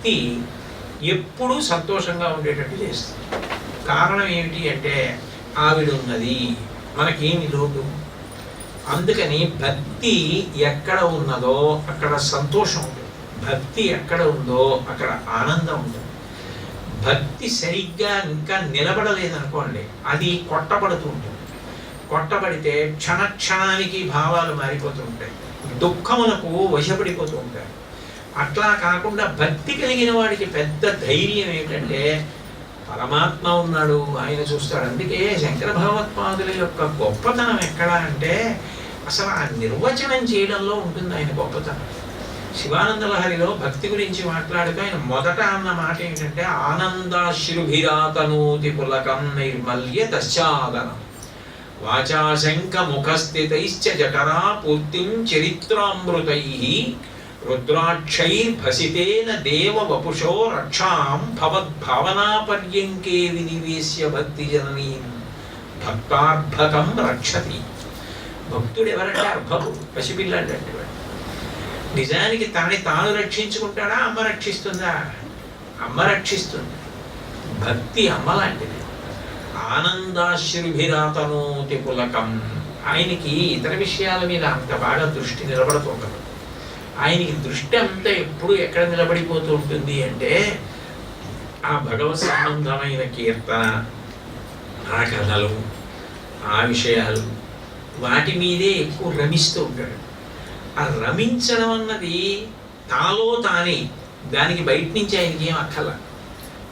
భక్తి ఎప్పుడూ సంతోషంగా ఉండేటట్టు చేస్తుంది. కారణం ఏమిటి అంటే ఆవిడ ఉన్నది, మనకేమి లోటు. అందుకని భక్తి ఎక్కడ ఉన్నదో అక్కడ సంతోషం ఉంటుంది, భక్తి ఎక్కడ ఉందో అక్కడ ఆనందం ఉంటుంది. భక్తి సరిగ్గా ఇంకా నిలబడలేదనుకోండి, అది కొట్టబడుతూ ఉంటుంది. కొట్టబడితే క్షణానికి భావాలు మారిపోతూ ఉంటాయి, దుఃఖములకు వశపడిపోతూ ఉంటాయి. అట్లా కాకుండా భక్తి కలిగిన వాడికి పెద్ద ధైర్యం ఏంటంటే పరమాత్మ ఉన్నాడు, ఆయన చూస్తాడు. అందుకే శంకర భగవత్పాదుల యొక్క గొప్పతనం ఎక్కడ అంటే అసలు ఆ నిర్వచనం చేయడంలో ఉంటుంది ఆయన గొప్పతనం. శివానంద లహరిలో భక్తి గురించి మాట్లాడుతూ ఆయన మొదట అన్న మాట ఏంటంటే ఆనందాశ్రుభిరాతనూతి పులకం నైర్మల్య తశ్చాదనం వాచాశంక ముఖస్థితైశ్చ జఠరా పూర్తిం చరిత్రామృతైః రుద్రాక్షైర్భసితేన దేవ వపుషో రక్షాం భవద్భావనాపర్యంకే వినివేశ్య భక్తి జననీం భక్తార్భకం రక్షతి. భక్తుడు ఎవరంటే అర్భకుడు, పసిపిల్లాడు అంటే వాడు. నిజానికి తాను రక్షించుకుంటాడా, అమ్మ రక్షిస్తుందా? అమ్మ రక్షిస్తుంది. భక్తి అమ్మ లాంటిది. ఆనందాశ్రుభిరాతనోతి పులకం. ఆయనకి ఇతర విషయాల మీద అంత బాగా దృష్టి నిలబడుతుండదు. ఆయనకి దృష్టి అంతా ఎప్పుడు ఎక్కడ నిలబడిపోతూ ఉంటుంది అంటే ఆ భగవత్ సంబంధమైన కీర్తన, ఆ కథలు, ఆ విషయాలు, వాటి మీదే ఎక్కువ రమిస్తూ ఉంటాడు. ఆ రమించడం అన్నది తనలో తానే, దానికి బయట నుంచి ఆయనకి ఏం అక్కల,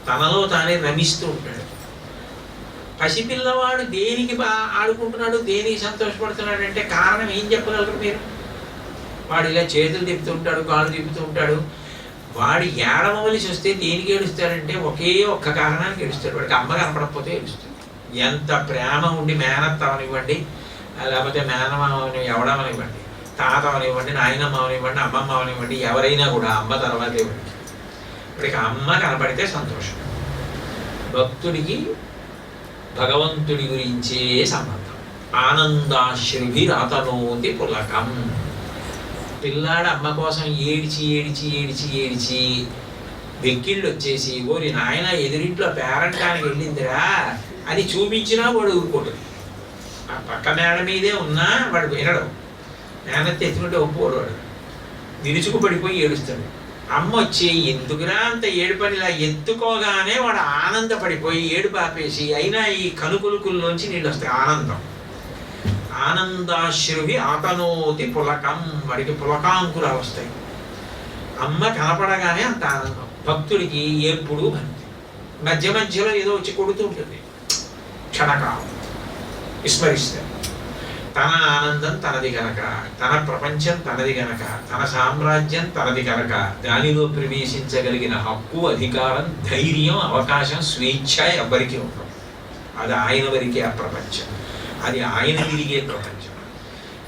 తనలో తానే రమిస్తూ ఉంటాడు. పసిపిల్లవాడు దేనికి ఆడుకుంటున్నాడు, దేనికి సంతోషపడుతున్నాడు అంటే కారణం ఏం చెప్పగలరు మీరు? వాడు ఇలా చేతులు తిప్పుతుంటాడు, కాళ్ళు తిప్పుతూ ఉంటాడు. వాడు ఏడవలసి వస్తే దేనికి ఏడుస్తాడంటే ఒకే ఒక్క కారణానికి ఏడుస్తాడు, వాడికి అమ్మ కనపడకపోతే ఏడుస్తాడు. ఎంత ప్రేమ ఉండి మేనత్త అవనివ్వండి, లేకపోతే మేనమావని ఎవడమనివ్వండి, తాత అవనివ్వండి, నాయనమ్మ అవనివ్వండి, అమ్మమ్మ అవనివ్వండి, ఎవరైనా కూడా అమ్మ తర్వాత ఇవ్వండి. ఇప్పటికి అమ్మ కనపడితే సంతోషం. భక్తుడికి భగవంతుడి గురించే సంబంధం. ఆనందాశ్రుభిరాతనోతి పులకం. పిల్లాడు అమ్మ కోసం ఏడిచి ఏడిచి ఏడిచి ఏడిచి వెక్కిళ్ళు వచ్చేసి ఓరి నాయన ఎదురింట్లో పేరంటానికి వెళ్ళిందిరా అని చూపించినా వాడు ఊరుకోడు. ఆ పక్క మేడ మీదే ఉన్నా వాడు వినడు. మేనత్తి ఎత్తుకుంటే ఒప్పుకోడు, వాడు విరుచుకు పడిపోయి ఏడుస్తాడు. అమ్మ వచ్చి ఎందుకురా అంత ఏడుపనిలా ఎత్తుకోగానే వాడు ఆనందపడిపోయి ఏడుపు ఆపేసి అయినా ఈ కనుకులుకుల్లోంచి నీళ్ళు వస్తాయి. ఆనందం. ఆనందాశ్రువి ఆతనోతి పులకం. వాడికి పులకాంకురాలు వస్తాయి. అమ్మ కనపడగానే అంత ఆనందం. భక్తుడికి ఎప్పుడూ భక్తి. మధ్య మధ్యలో ఏదో వచ్చి కొడుతూ ఉంటుంది, క్షణకాలం విస్మరిస్తాడు. తన ఆనందం తనది గనక, తన ప్రపంచం తనది గనక, తన సామ్రాజ్యం తనది గనక దానిలో ప్రవేశించగలిగిన హక్కు, అధికారం, ధైర్యం, అవకాశం, స్వేచ్ఛ ఎవ్వరికీ ఉండదు. అది ఆయన వరకే ఆ ప్రపంచం, అది ఆయన తిరిగే ప్రపంచం.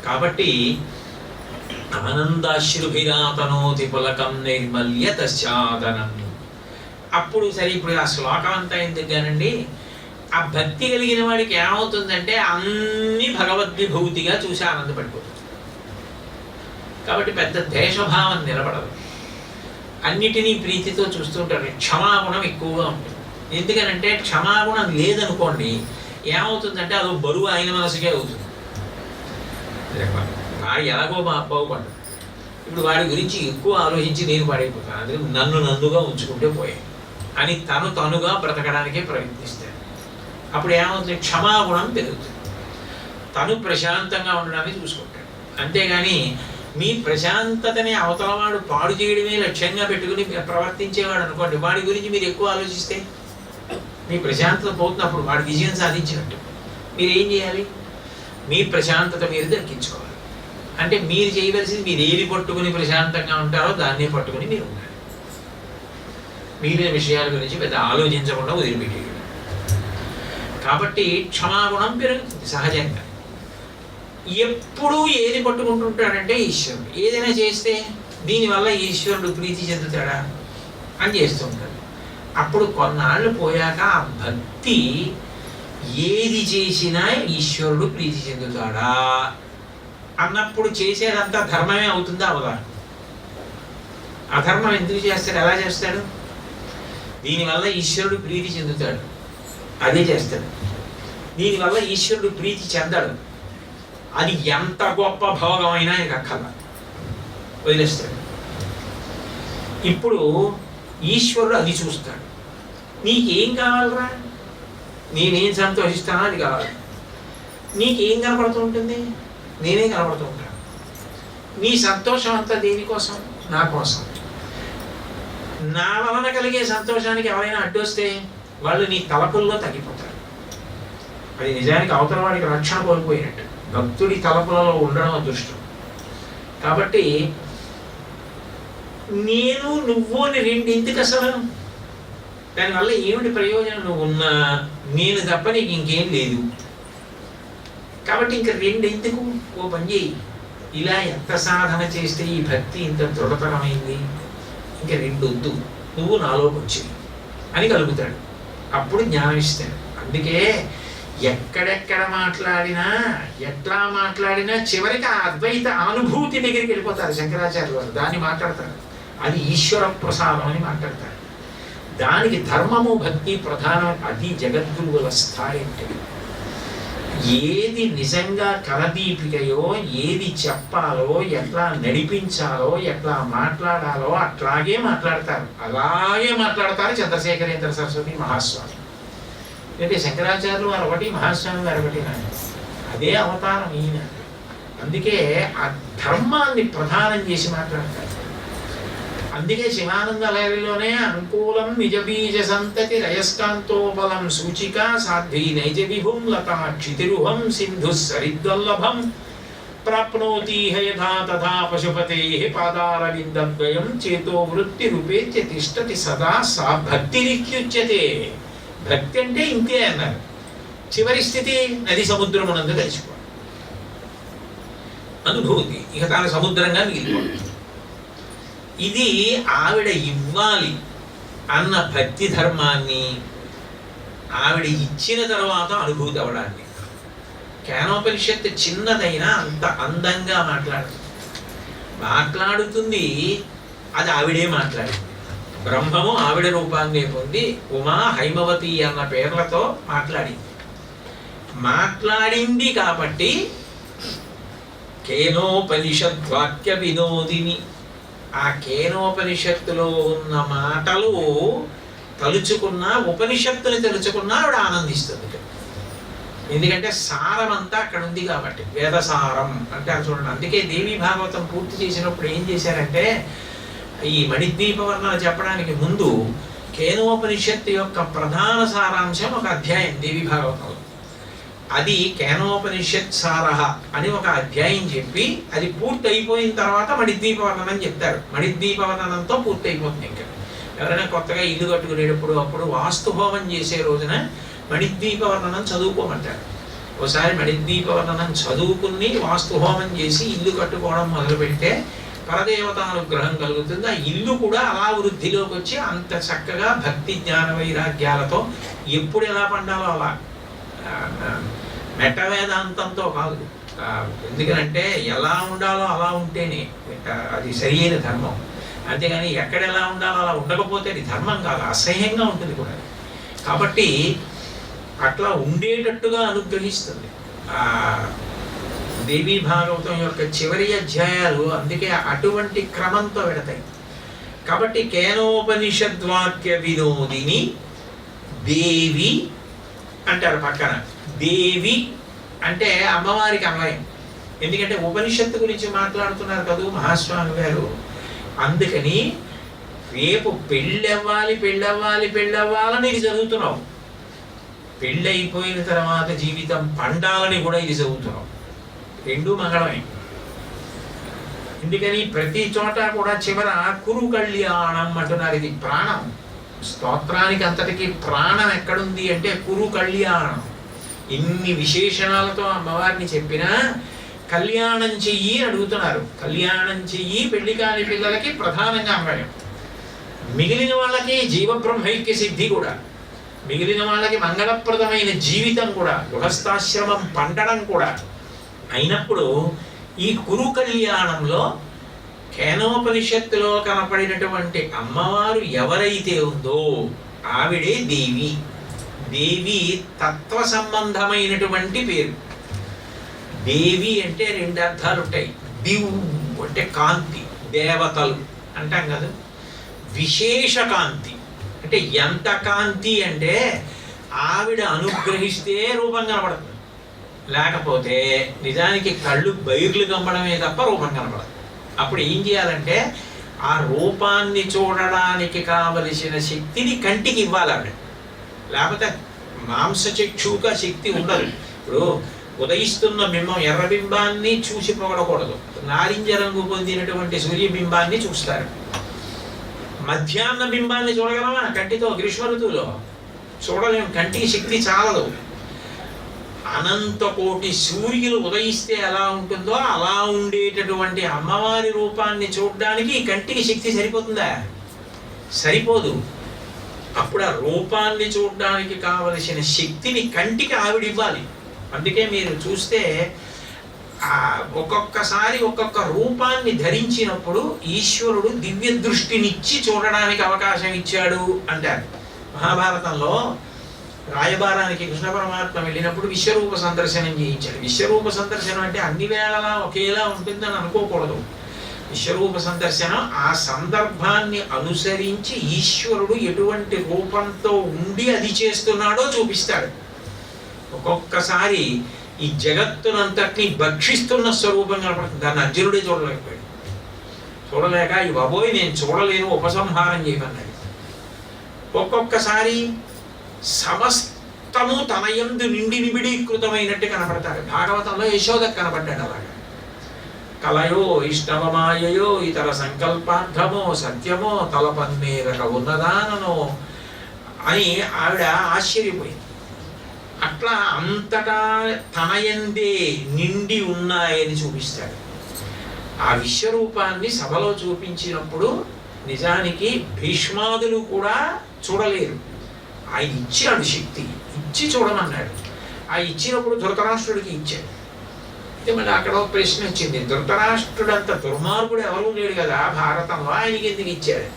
కాబట్టి ఆనందాశ్రుభిరాతనోతి పులకం నైర్మల్య తశ్చాదనం. అప్పుడు సరే, ఇప్పుడు ఆ శ్లోకం అంతా ఎందుకుగానండి, ఆ భక్తి కలిగిన వాడికి ఏమవుతుందంటే అన్ని భగవద్విభూతిగా చూసి ఆనందపడిపోతుంది. కాబట్టి పెద్ద దేశభావం నిలబడదు, అన్నిటినీ ప్రీతితో చూస్తుంటారు. క్షమాగుణం ఎక్కువగా ఉంటుంది. ఎందుకనంటే క్షమాగుణం లేదనుకోండి ఏమవుతుందంటే అదో బరువు ఆయన మనసుకే అవుతుంది. వాడు ఎలాగో బాగుపడ్డాడు, ఇప్పుడు వాడి గురించి ఎక్కువ ఆలోచించి నేను పాడైపోతాను, అందుకే నన్నుగా ఉంచుకుంటే పోయాయి అని తనుగా బ్రతకడానికే ప్రయత్నిస్తాడు. అప్పుడు ఏమవుతుంది, క్షమాగుణం పెరుగుతుంది. తను ప్రశాంతంగా ఉండడానికి చూసుకుంటాడు. అంతేగాని మీ ప్రశాంతతని అవతలవాడు పాడు చేయడమే లక్ష్యంగా పెట్టుకుని ప్రవర్తించేవాడు అనుకోండి, వాడి గురించి మీరు ఎక్కువ ఆలోచిస్తే మీ ప్రశాంతత పోతున్నప్పుడు వాడు విజయం సాధించినట్టు. మీరు ఏం చేయాలి? మీ ప్రశాంతత మీరు దక్కించుకోవాలి. అంటే మీరు చేయవలసింది, మీరు ఏది పట్టుకుని ప్రశాంతంగా ఉంటారో దాన్నే పట్టుకుని మీరు ఉండాలి. మిగిలిన విషయాల గురించి పెద్ద ఆలోచించకుండా వదిలిపెట్టేది. కాబట్టి క్షమాగుణం పెరుగుతుంది సహజంగా. ఎప్పుడూ ఏది పట్టుకుంటుంటాడంటే ఈశ్వరుడు. ఏదైనా చేస్తే దీనివల్ల ఈశ్వరుడు ప్రీతి చెందుతాడా అని చేస్తూ ఉంటాడు. అప్పుడు కొన్నాళ్ళు పోయాక ఆ భక్తి ఏది చేసినా ఈశ్వరుడు ప్రీతి చెందుతాడా అన్నప్పుడు చేసేదంతా ధర్మమే అవుతుందా అవదా? అధర్మం ఎందుకు చేస్తాడు? ఎలా చేస్తాడు? దీనివల్ల ఈశ్వరుడు ప్రీతి చెందుతాడు, అదే చేస్తాడు. దీనివల్ల ఈశ్వరుడు ప్రీతి చెందాడు, అది ఎంత గొప్ప భోగం అయినా ఆయనకు అక్కల వదిలేస్తాడు. ఇప్పుడు ఈశ్వరుడు అది చూస్తాడు. నీకేం కావాలరా, నేనేం సంతోషిస్తానో అది కావాలి. నీకేం కనపడుతూ ఉంటుంది, నేనే కనపడుతూ ఉంటాను. నీ సంతోషం అంతా దేనికోసం, నా కోసం. నా వలన కలిగే సంతోషానికి ఎవరైనా అడ్డొస్తే వాళ్ళు నీ తలపుల్లో తగ్గిపోతారు. అది నిజానికి అవతల వాడికి రక్షణ కోల్పోయినట్టు. భక్తుడి తలపులలో ఉండడం అదృష్టం. కాబట్టి నేను నువ్వు అని రెండు ఎందుకు అసలు? దానివల్ల ఏమిటి ప్రయోజనం? నువ్వు ఉన్నా నేను తప్ప నీకు ఇంకేం లేదు. కాబట్టి ఇంక రెండు ఎందుకు? ఓ పని చేయి, ఇలా ఎంత సాధన చేస్తే ఈ భక్తి ఇంత దృఢతరమైంది, ఇంక రెండు వద్దు, నువ్వు నాలోకి వచ్చేయి అని కలుగుతాడు. అప్పుడు జ్ఞానం ఇస్తాడు. అందుకే ఎక్కడెక్కడ మాట్లాడినా, ఎట్లా మాట్లాడినా చివరికి ఆ అద్వైత అనుభూతి దగ్గరికి వెళ్ళిపోతారు శంకరాచార్యులు వారు. దాన్ని మాట్లాడతారు, అది ఈశ్వర ప్రసాదం అని మాట్లాడతారు. దానికి ధర్మము భక్తి ప్రధానం. అది జగద్గురువుల స్థాయి అంటే. ఏది నిజంగా కలదీపికయో, ఏది చెప్పాలో, ఎట్లా నడిపించాలో, ఎట్లా మాట్లాడాలో అట్లాగే మాట్లాడతారు. అలాగే మాట్లాడతారు చంద్రశేఖరేంద్ర సరస్వతి మహాస్వామి. అంటే శంకరాచార్యులు వారు ఒకటి, మహాస్వామి వారు ఒకటి. అదే అవతారం ఈయన. అందుకే ఆ ధర్మాన్ని ప్రధానం చేసి మాట్లాడతారు. అందుకే శివానంద లహరిలోనే అనుకూలం నిజబీజ సంతతి రయస్కాంతోబలం సూచిక సాధ్వీ నైజ విభుం లతా క్షితిరుహం సింధు సరిద్వల్లభం ప్రాప్నోతి యథా తథా పశుపతే పాదారవిందద్వయం చేతో వృత్తి రూపేత్య తిష్టతి సదా సా భక్తిరిత్యుచ్యతే. భక్తి అంటే ఇంతే అన్నారు. చివరి స్థితి నది సముద్రమునందు కలిసిపోవడం, అనుభూతి ఇక తాను సముద్రంగా మిగిలిపోవడం. ఇది ఆవిడ ఇవ్వాలి అన్న భక్తి ధర్మాన్ని ఆవిడ ఇచ్చిన తర్వాత అనుభూతి అవడాన్ని. కేనోపనిషత్తు చిన్నదైనా అంత అందంగా మాట్లాడుతుంది. అది ఆవిడే మాట్లాడింది. బ్రహ్మము ఆవిడ రూపాన్ని పొంది ఉమా హైమవతి అన్న పేర్లతో మాట్లాడింది కాబట్టి కేనోపనిషద్వాక్య వినోదిని. ఆ కేనోపనిషత్తులో ఉన్న మాటలు తలుచుకున్నా, ఉపనిషత్తుని తలుచుకున్నా ఆవిడ ఆనందిస్తుంది. ఎందుకంటే సారం అంతా అక్కడ ఉంది కాబట్టి. వేదసారం అంటే అది చూడండి. అందుకే దేవీ భాగవతం పూర్తి చేసినప్పుడు ఏం చేశారంటే, ఈ మణిద్వీప వర్ణన చెప్పడానికి ముందు కేనోపనిషత్తు యొక్క ప్రధాన సారాంశం ఒక అధ్యాయం దేవీ భాగవతంలో. అది కేనోపనిషత్ సారహ అని ఒక అధ్యాయం చెప్పి, అది పూర్తి అయిపోయిన తర్వాత మణిద్వీప వర్ణనం చెప్తారు. మణిద్వీప వర్ణనంతో పూర్తి అయిపోతుంది. ఇంకా ఎవరైనా కొత్తగా ఇల్లు కట్టుకునేటప్పుడు అప్పుడు వాస్తు హోమం చేసే రోజున మణిద్వీప వర్ణనం చదువుకోమంటారు. ఒకసారి మణిద్వీప వర్ణనం చదువుకుని వాస్తు హోమం చేసి ఇల్లు కట్టుకోవడం మొదలు పెడితే పరదేవతానుగ్రహం కలుగుతుంది. ఆ ఇల్లు కూడా అలా వృద్ధిలోకి వచ్చి అంత చక్కగా భక్తి జ్ఞాన వైరాగ్యాలతో ఎప్పుడు ఎలా పండాలో అలా, మెట్ట వేదాంతంతో కాదు. ఎందుకంటే ఎలా ఉండాలో అలా ఉంటేనే అది సరి అయిన ధర్మం. అంతేగాని ఎక్కడ ఎలా ఉండాలో అలా ఉండకపోతే అది ధర్మం కాదు, అసహ్యంగా ఉంటుంది కూడా. కాబట్టి అట్లా ఉండేటట్టుగా అనుగ్రహిస్తుంది ఆ దేవీ భాగవతం యొక్క చివరి అధ్యాయాలు. అందుకే అటువంటి క్రమంతో పెడతాయి. కాబట్టి కేనోపనిషద్వాక్య వినోదిని దేవి అంటారు పక్కన. దేవి అంటే అమ్మవారికి అన్వయం. ఎందుకంటే ఉపనిషత్తు గురించి మాట్లాడుతున్నారు కదా మహాస్వామి గారు. అందుకని రేపు పెళ్ళవ్వాలని ఇది చదువుతున్నావు, పెళ్ళైపోయిన తర్వాత జీవితం పండాలని కూడా ఇది చదువుతున్నావు. రెండూ మంగళమే. ఎందుకని ప్రతి చోట కూడా చివర కురు కళ్యాణం అంటున్నారు. ఇది ప్రాణం. స్తోత్రానికి అంతటికి ప్రాణం ఎక్కడుంది అంటే కురు కళ్యాణం. ఇన్ని విశేషణాలతో అమ్మవారిని చెప్పినా కళ్యాణం చెయ్యి అడుగుతున్నారు. కళ్యాణం చెయ్యి పెళ్లి కాని పిల్లలకి ప్రధానంగా అమ్మడం. మిగిలిన వాళ్ళకి జీవబ్రహ్మైక్య సిద్ధి కూడా, మిగిలిన వాళ్ళకి మంగళప్రదమైన జీవితం కూడా, గృహస్థాశ్రమం పండడం కూడా అయినప్పుడు ఈ కురు కళ్యాణంలో కేనోపనిషత్తులో కనపడినటువంటి అమ్మవారు ఎవరైతే ఉందో ఆవిడే దేవి. దేవి తత్వ సంబంధమైనటువంటి పేరు. దేవి అంటే రెండు అర్థాలు ఉంటాయి. దివ్ అంటే కాంతి, దేవతలు అంటాం కదా. విశేష కాంతి అంటే ఎంత కాంతి అంటే ఆవిడ అనుగ్రహిస్తే రూపం కనపడుతుంది, లేకపోతే నిజానికి కళ్ళు బైర్లు గమ్మడమే తప్ప రూపం కనపడదు. అప్పుడు ఏం చేయాలంటే ఆ రూపాన్ని చూడడానికి కావలసిన శక్తిని కంటికి ఇవ్వాలి ఆవిడ, లేకపోతే మాంసచక్షువుగా శక్తి ఉండదు. ఇప్పుడు ఉదయిస్తున్న బింబం, ఎర్రబింబాన్ని చూసి పొగడకూడదు, నారింజ రంగు పొందినటువంటి సూర్యబింబాన్ని చూస్తారు. మధ్యాహ్న బింబాన్ని చూడగలమా కంటితో? గ్రీష్మ ఋతువులో చూడలేము, కంటికి శక్తి చాలదు. అనంత కోటి సూర్యులు ఉదయిస్తే ఎలా ఉంటుందో అలా ఉండేటటువంటి అమ్మవారి రూపాన్ని చూడడానికి కంటికి శక్తి సరిపోతుందా? సరిపోదు. అప్పుడు ఆ రూపాన్ని చూడడానికి కావలసిన శక్తిని కంటికి ఆవిడ ఇవ్వాలి. అందుకే మీరు చూస్తే ఒక్కొక్కసారి ఒక్కొక్క రూపాన్ని ధరించినప్పుడు ఈశ్వరుడు దివ్య దృష్టినిచ్చి చూడడానికి అవకాశం ఇచ్చాడు అంటారు. మహాభారతంలో రాయబారానికి కృష్ణ పరమాత్మ వెళ్ళినప్పుడు విశ్వరూప సందర్శనం చేయించాడు. విశ్వరూప సందర్శనం అంటే అన్ని వేళలా ఒకేలా ఉంటుందని అనుకోకూడదు. విశ్వరూప సందర్శనం ఆ సందర్భాన్ని అనుసరించి ఈశ్వరుడు ఎటువంటి రూపంతో ఉండి అది చేస్తున్నాడో చూపిస్తాడు. ఒక్కొక్కసారి ఈ జగత్తునంతటిని భక్షిస్తున్న స్వరూపం కనపడుతుంది. దాన్ని అర్జునుడే చూడలేకపోయాడు. చూడలేక ఈ బాబోయ్ నేను చూడలేను, ఉపసంహారం చేయమన్నాడు. ఒక్కొక్కసారి సమస్తము తన యందు నిండి నిబిడీకృతమైనట్టు కనపడతాడు. భాగవతంలో యశోదకు కనపడ్డాడు అలాగా. కలయో ఇష్టవమాయయో ఇతర సంకల్పార్థమో సత్యమో తలపన్నేరక ఉన్నదాననో అని ఆవిడ ఆశ్చర్యపోయింది. అట్లా అంతటా తనయందే నిండి ఉన్నాయని చూపిస్తాడు. ఆ విశ్వరూపాన్ని సభలో చూపించినప్పుడు నిజానికి భీష్మాదులు కూడా చూడలేరు. ఆయన ఇచ్చాడు శక్తి, ఇచ్చి చూడమన్నాడు. ఆ ఇచ్చినప్పుడు ధృతరాష్ట్రుడికి ఇచ్చాడు. అయితే మళ్ళీ అక్కడ ఒక ప్రశ్న వచ్చింది, ధృతరాష్ట్రుడు అంత దుర్మార్గుడు ఎవరూ లేడు కదా భారతంలో, ఆయనకి ఎందుకు ఇచ్చాడు?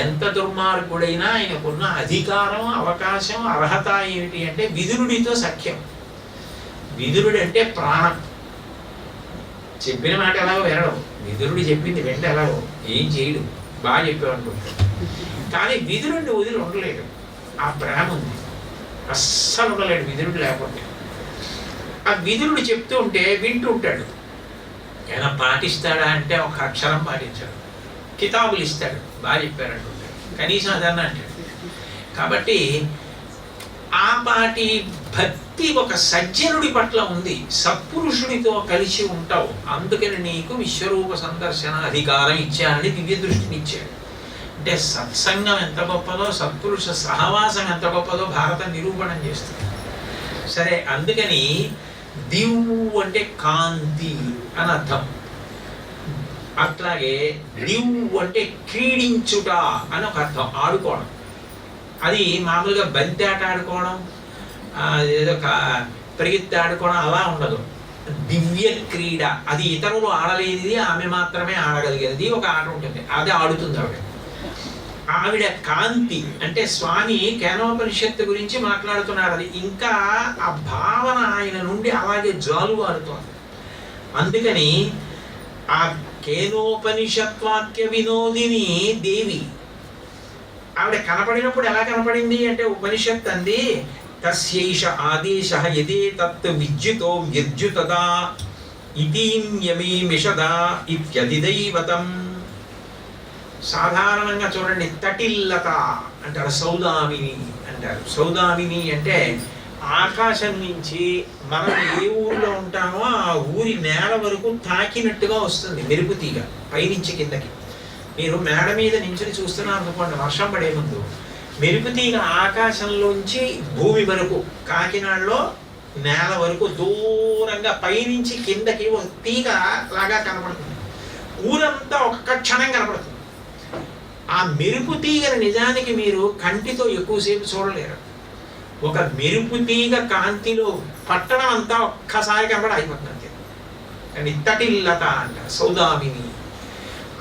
ఎంత దుర్మార్గుడైనా ఆయనకున్న అధికారం, అవకాశం, అర్హత ఏమిటి అంటే విదురుడితో సఖ్యం. విదురుడు అంటే ప్రాణం. చెప్పిన మాట ఎలాగో వినడం, విదురుడు చెప్పింది వెంట ఎలాగో ఏం చేయడు, బాగా చెప్పావు అనుకుంటాడు. కానీ విదురుడిని వదిలి ఉండలేడు. ఆ ప్రేమ ఉంది, అస్సలు ఉండలేడు విదురుడు లేకపోతే. ఆ విదురుడు చెప్తూ ఉంటే వింటూ ఉంటాడు. ఏమైనా పాటిస్తాడా అంటే ఒక అక్షరం పాటించాడు. కితాబులు ఇస్తాడు, బాగా చెప్పారంటుంటాడు, కనీసం అదన్నా అంటాడు. కాబట్టి ఆ పాటి భక్తి ఒక సజ్జనుడి పట్ల ఉంది. సత్పురుషుడితో కలిసి ఉంటావు, అందుకని నీకు విశ్వరూప సందర్శన అధికారం ఇచ్చానని దివ్య దృష్టిని ఇచ్చాడు. అంటే సత్సంగం ఎంత గొప్పదో, సత్పురుష సహవాసం ఎంత గొప్పదో భారతం నిరూపణం చేస్తుంది. సరే, అందుకని దివ్వు అంటే కాంతి అని అర్థం. అట్లాగే దివ్వు అంటే క్రీడించుట అని ఒక అర్థం, ఆడుకోవడం. అది మామూలుగా బంతి ఆట ఆడుకోవడం, ఏదో పరిగెత్తి ఆడుకోవడం అలా ఉండదు. దివ్య క్రీడ, అది ఇతరులు ఆడలేనిది, ఆమె మాత్రమే ఆడగలిగేది ఒక ఆట ఉంటుంది, అది ఆడుతుంది ఆవిడ. ఆవిడ కాంతి అంటే స్వామి కేనోపనిషత్తు గురించి మాట్లాడుతున్నాడు. అది ఇంకా ఆ భావన ఆయన నుండి అలాగే జాలువారుతోంది. అందుకని ఆ కేనోపనిషత్వాక్య వినోదిని దేవి ఆవిడ కనపడినప్పుడు ఎలా కనపడింది అంటే ఉపనిషత్ అంది, తస్యైష ఆదేశ యదే తత్ విద్యుతో విద్యుతదా ఇతీన్యమీ మిషదా ఇత్యధిదైవతం. సాధారణంగా చూడండి, తటిల్లత అంటారు, సౌదామిని అంటారు. సౌదామిని అంటే ఆకాశం నుంచి మనం ఏ ఊరిలో ఉంటామో ఆ ఊరి నేల వరకు తాకినట్టుగా వస్తుంది మెరుపు తీగ పైనుంచి కిందకి. మీరు మేడ మీద నించుని చూస్తున్నారు అనుకోండి, వర్షం పడే ముందు మెరుపు తీగ ఆకాశంలోంచి భూమి వరకు, కాకినాడలో నేల వరకు దూరంగా పైనుంచి కిందకి ఒక తీగ లాగా కనపడుతుంది. ఊరంతా ఒక్క క్షణం కనపడుతుంది. ఆ మెరుపు తీగని నిజానికి మీరు కంటితో ఎక్కువసేపు చూడలేరు. ఒక మెరుపు తీగ కాంతిలో పట్టణం అంతా ఒక్కసారి కనబడి అయిపోతుంది. కానీ తటిల్లత అంట సౌదామిని.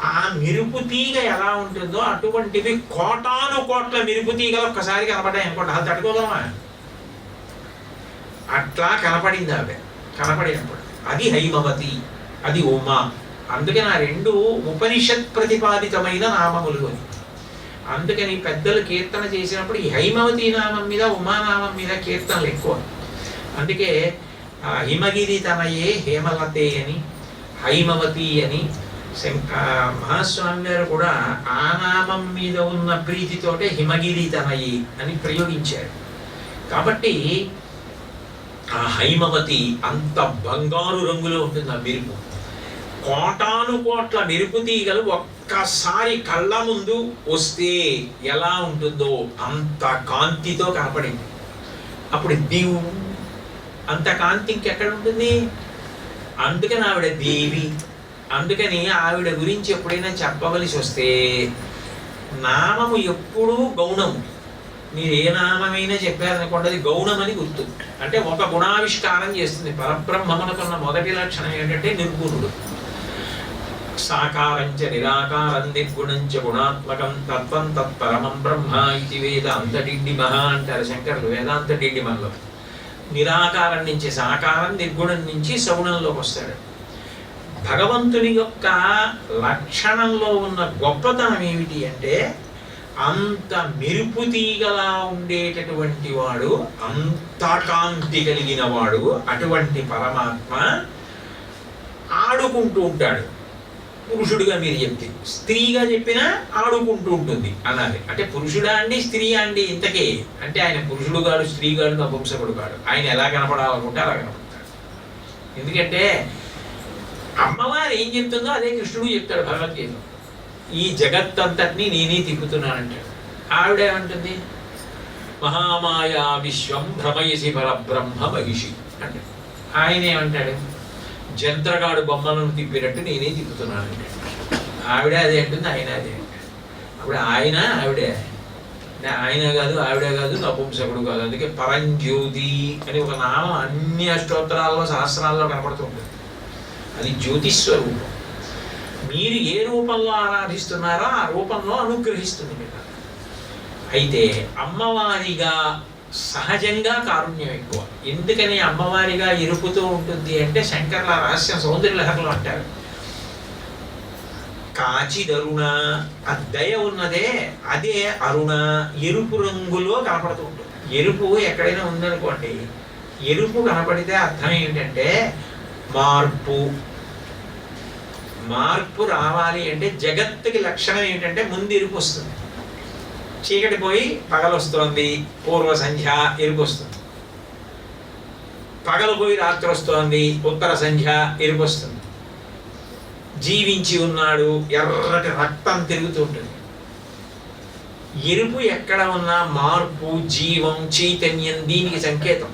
ఆ మెరుపు తీగ ఎలా ఉంటుందో అటువంటివి కోటాను కోట్ల మెరుపు తీగలు ఒక్కసారి కనపడ్డాయి అనుకోండి, అది తట్టుకోగలమా? అట్లా కనపడింది ఆవిడ. కనపడినప్పుడు అది హైమవతి, అది ఉమా. అందుకని ఆ రెండు ఉపనిషత్ ప్రతిపాదితమైన నామములు అని. అందుకని పెద్దలు కీర్తన చేసినప్పుడు ఈ హైమవతి నామం మీద ఉమానామం మీద కీర్తనలు ఎక్కువ. అందుకే హిమగిరి తనయే హేమలతే అని, హైమవతి అని మహాస్వామి గారు కూడా ఆ నామం మీద ఉన్న ప్రీతితోటే హిమగిరి తనయి అని ప్రయోగించారు. కాబట్టి ఆ హైమవతి అంత బంగారు రంగులో ఉంటుంది. ఆ మెరుపు కోటాను కోట్ల మెరుపు తీగలు ఒక్కసారి కళ్ళ ముందు వస్తే ఎలా ఉంటుందో అంత కాంతితో కనపడింది. అప్పుడు దివు అంత కాంతి ఇంకెక్కడ ఉంటుంది? అందుకని ఆవిడ దేవి. అందుకని ఆవిడ గురించి ఎప్పుడైనా చెప్పవలసి వస్తే నామము ఎప్పుడూ గౌణము. మీరు ఏ నామమైనా చెప్పారనుకోండి అది గౌణమని గుర్తు. అంటే ఒక గుణావిష్కారం చేస్తుంది. పరబ్రహ్మమునకున్న మొదటి లక్షణం ఏంటంటే నిర్గుణుడు. సాకారంచ నిరాకారం నిర్గుణంచ గుణాత్మకం తత్వం తత్పరమం బ్రహ్మ ఇది వేదాంత డిండిమహ అంటారు శంకరులు వేదాంత డిండిమహలో. నిరాకారం నుంచి సాకారం, నిర్గుణం నుంచి సగుణంలోకి వస్తాడు. భగవంతుని యొక్క లక్షణంలో ఉన్న గొప్పతనం ఏమిటి అంటే అంత మెరుపు తీగలా ఉండేటటువంటి వాడు, అంత కాంతి కలిగిన వాడు. అటువంటి పరమాత్మ ఆడుకుంటూ ఉంటాడు. పురుషుడిగా మీరు చెప్తే, స్త్రీగా చెప్పినా ఆడుకుంటూ ఉంటుంది అనాలి. అంటే పురుషుడా అండి స్త్రీ అండి ఇంతకే అంటే ఆయన పురుషుడు కాడు, స్త్రీ కాడు, నపుంసకుడు కాడు. ఆయన ఎలా కనపడాలనుకుంటే అలా కనపడతాడు. ఎందుకంటే అమ్మవారు ఏం చెప్తుందో అదే కృష్ణుడు చెప్తాడు భగవద్గీతలో. ఈ జగత్తంతటినీ నేనే తిప్పుతున్నానంటాడు. ఆవిడేమంటుంది? మహామాయా విశ్వం భ్రమయసి పరబ్రహ్మ మహిషి అంటే. ఆయన ఏమంటాడు? జంత్రగాడు బొమ్మలను తిప్పినట్టు నేనే తిప్పుతున్నానంటాడు. ఆవిడ అదే అంటుంది, ఆయన అదే అంటాడు. అప్పుడు ఆయన ఆవిడే, ఆయన కాదు ఆవిడే కాదు నపుంసకుడు కాదు. అందుకే పరంజ్యోతి అని ఒక నామం అన్ని అష్టోత్తరాల్లో సహస్రాల్లో కనపడుతూ ఉంటుంది. అది జ్యోతిస్వరూపం. మీరు ఏ రూపంలో ఆరాధిస్తున్నారో ఆ రూపంలో అనుగ్రహిస్తుంది మీరు. అయితే అమ్మవారిగా సహజంగా కారుణ్యం ఎక్కువ. ఎందుకని అమ్మవారిగా ఎరుపుతూ ఉంటుంది అంటే శంకర్ల రహస్యం సౌందర్యలహరిలో అంటారు. కాచిదరుణ, ఆ దయ ఉన్నదే అదే అరుణ, ఎరుపు రంగులో కనపడుతూ ఉంటుంది. ఎరుపు ఎక్కడైనా ఉందనుకోండి, ఎరుపు కనపడితే అర్థం ఏంటంటే మార్పు. మార్పు రావాలి అంటే జగత్తుకి లక్షణం ఏంటంటే ముందు ఎరుపు వస్తుంది. చీకటి పోయి పగలు వస్తోంది, పూర్వ సంధ్య ఎరుపు వస్తుంది. పగలు పోయి రాత్రి వస్తోంది, ఉత్తర సంధ్య ఎరుపు వస్తుంది. జీవించి ఉన్నాడు, ఎర్రటి రక్తం తిరుగుతూ ఉంటుంది. ఎరుపు ఎక్కడ ఉన్నా మార్పు, జీవం, చైతన్యం దీనికి సంకేతం.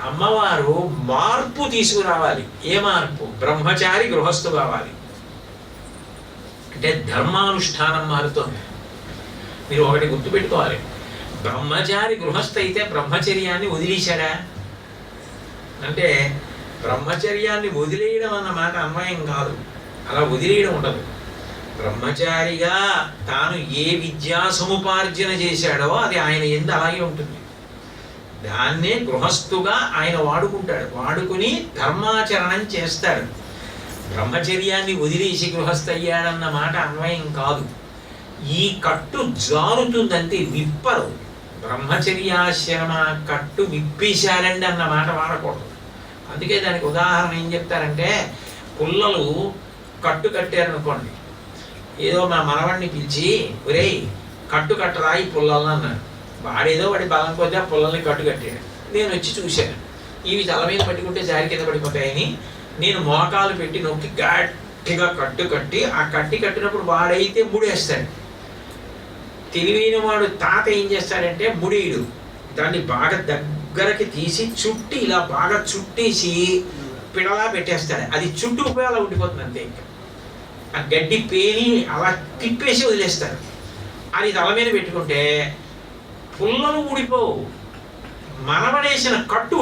అమ్మవారు మార్పు తీసుకురావాలి. ఏ మార్పు? బ్రహ్మచారి గృహస్థు కావాలి అంటే ధర్మానుష్ఠానం మారుతుంది. మీరు ఒకటి గుర్తుపెట్టుకోవాలి, బ్రహ్మచారి గృహస్థ అయితే బ్రహ్మచర్యాన్ని వదిలేశాడా అంటే బ్రహ్మచర్యాన్ని వదిలేయడం అన్న మాట అన్వయం కాదు. అలా వదిలేయడం ఉండదు. బ్రహ్మచారిగా తాను ఏ విద్యా సముపార్జన చేశాడో అది ఆయన యందు అలాగే ఉంటుంది. దాన్నే గృహస్థుగా ఆయన వాడుకుంటాడు. వాడుకుని ధర్మాచరణం చేస్తాడు. బ్రహ్మచర్యాన్ని వదిలేసి గృహస్థ అయ్యాడన్న మాట అన్వయం కాదు. ఈ కట్టు జారుతుందంటే విప్పరు. బ్రహ్మచర్యాశ్రమ కట్టు విప్పేశారండి అన్న మాట వాడకూడదు. అందుకే దానికి ఉదాహరణ ఏం చెప్తారంటే, పుల్లలు కట్టు కట్టారనుకోండి, ఏదో మా మనవాడిని పిలిచి ఒరేయ్ కట్టు కట్టరా ఈ పుల్లలను అన్నాడు. వాడేదో వాడి బలం కొద్ది ఆ పుల్లల్ని కట్టు కట్టాడు. నేను వచ్చి చూశాను, ఇవి తల మీద పట్టుకుంటే జారి కింద పడిపోతాయని నేను మోకాలు పెట్టి నొక్కి గట్టిగా కట్టు కట్టి, ఆ కట్టినప్పుడు వాడైతే ముడేస్తాడు. తెలివైన వాడు తాత ఏం చేస్తాడంటే ముడేయుడు, దాన్ని బాగా దగ్గరకి తీసి చుట్టి ఇలా బాగా చుట్టేసి పిడలా పెట్టేస్తాడు. అది చుట్టుకుపోయి అలా ఉండిపోతుంది అంతే. ఇంకా ఆ గడ్డి పేని అలా తిప్పేసి వదిలేస్తాడు. అది తల మీద పెట్టుకుంటే పుల్లలు ఊడిపోవు, మనవడేసిన కట్టు